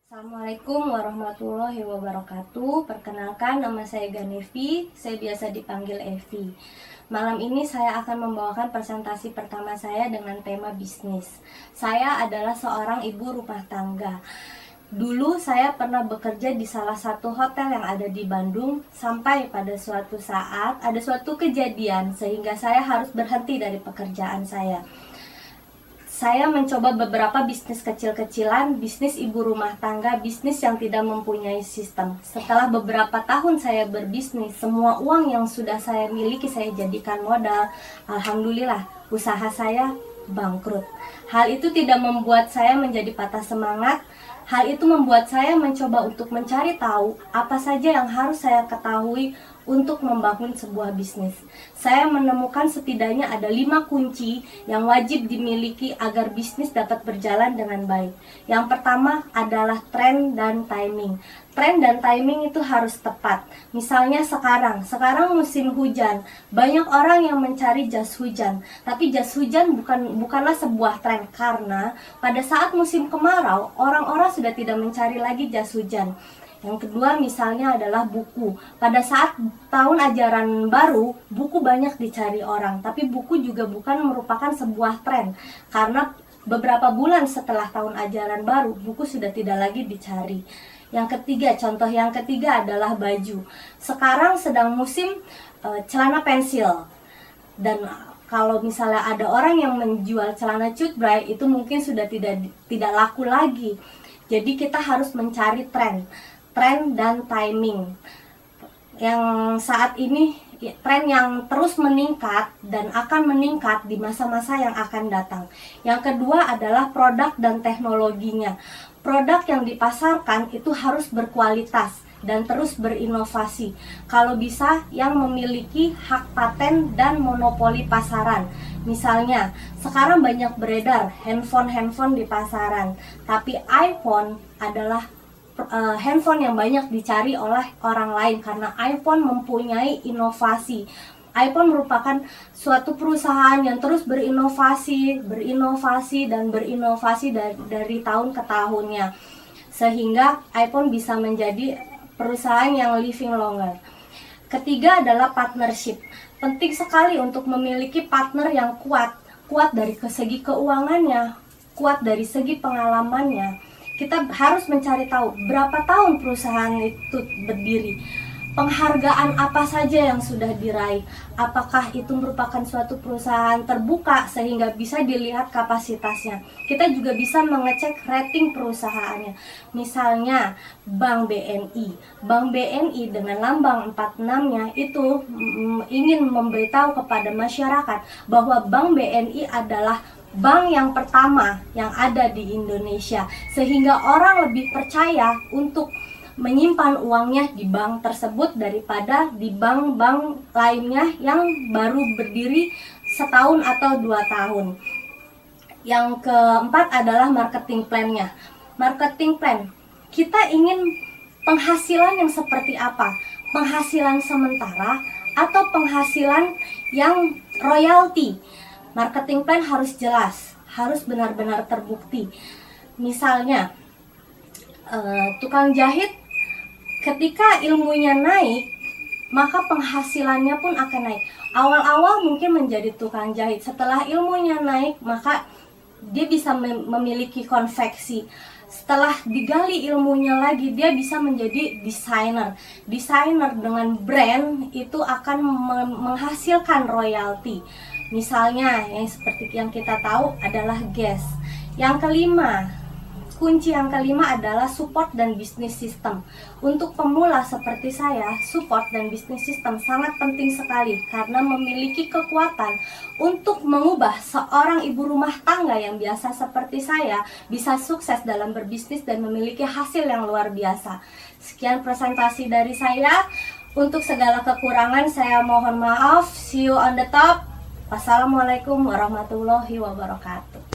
Assalamualaikum warahmatullahi wabarakatuh. Perkenalkan, nama saya Ganevi, saya biasa dipanggil Evi. Malam ini saya akan membawakan presentasi pertama saya dengan tema bisnis. Saya adalah seorang ibu rumah tangga. Dulu saya pernah bekerja di salah satu hotel yang ada di Bandung, sampai pada suatu saat ada suatu kejadian sehingga saya harus berhenti dari pekerjaan saya. Saya mencoba beberapa bisnis kecil-kecilan, bisnis ibu rumah tangga, bisnis yang tidak mempunyai sistem. Setelah beberapa tahun saya berbisnis, semua uang yang sudah saya miliki saya jadikan modal. Alhamdulillah, usaha saya bangkrut. Hal itu tidak membuat saya menjadi patah semangat. Hal itu membuat saya mencoba untuk mencari tahu apa saja yang harus saya ketahui untuk membangun sebuah bisnis. Saya menemukan setidaknya ada 5 kunci yang wajib dimiliki agar bisnis dapat berjalan dengan baik. Yang pertama adalah tren dan timing. Tren dan timing itu harus tepat. Misalnya sekarang musim hujan, banyak orang yang mencari jas hujan. Tapi jas hujan bukanlah sebuah tren, karena pada saat musim kemarau, orang-orang sudah tidak mencari lagi jas hujan. Yang kedua misalnya adalah buku. Pada saat tahun ajaran baru, buku banyak dicari orang, tapi buku juga bukan merupakan sebuah tren, karena beberapa bulan setelah tahun ajaran baru, buku sudah tidak lagi dicari. Contoh yang ketiga adalah baju. Sekarang sedang musim celana pensil, dan kalau misalnya ada orang yang menjual celana cutbray, itu mungkin sudah tidak laku lagi. Jadi kita harus mencari tren dan timing. Yang saat ini tren yang terus meningkat dan akan meningkat di masa-masa yang akan datang. Yang kedua adalah produk dan teknologinya. Produk yang dipasarkan itu harus berkualitas dan terus berinovasi. Kalau bisa yang memiliki hak paten dan monopoli pasaran. Misalnya, sekarang banyak beredar handphone di pasaran, tapi iPhone adalah handphone yang banyak dicari oleh orang lain karena iPhone mempunyai inovasi. iPhone merupakan suatu perusahaan yang terus berinovasi dari tahun ke tahunnya, sehingga iPhone bisa menjadi perusahaan yang living longer. Ketiga adalah partnership. Penting sekali untuk memiliki partner yang kuat dari segi keuangannya, kuat dari segi pengalamannya. Kita harus mencari tahu berapa tahun perusahaan itu berdiri, penghargaan apa saja yang sudah diraih, apakah itu merupakan suatu perusahaan terbuka sehingga bisa dilihat kapasitasnya. Kita juga bisa mengecek rating perusahaannya. Misalnya Bank BNI dengan lambang 46-nya itu ingin memberitahu kepada masyarakat bahwa Bank BNI adalah bank yang pertama yang ada di Indonesia, sehingga orang lebih percaya untuk menyimpan uangnya di bank tersebut daripada di bank-bank lainnya yang baru berdiri setahun atau 2 tahun. Yang keempat adalah marketing plan-nya. Marketing plan, kita ingin penghasilan yang seperti apa? Penghasilan sementara atau penghasilan yang royalti? Marketing plan harus jelas, harus benar-benar terbukti. Misalnya, tukang jahit ketika ilmunya naik, maka penghasilannya pun akan naik. Awal-awal mungkin menjadi tukang jahit, setelah ilmunya naik, maka dia bisa memiliki konveksi. Setelah digali ilmunya lagi, dia bisa menjadi desainer. Desainer dengan brand itu akan menghasilkan royalti. Misalnya yang seperti yang kita tahu adalah gas. Kunci yang kelima adalah support dan bisnis system. Untuk pemula seperti saya, support dan bisnis system sangat penting sekali karena memiliki kekuatan untuk mengubah seorang ibu rumah tangga yang biasa seperti saya bisa sukses dalam berbisnis dan memiliki hasil yang luar biasa. Sekian presentasi dari saya. Untuk segala kekurangan saya mohon maaf. See you on the top. Wassalamualaikum warahmatullahi wabarakatuh.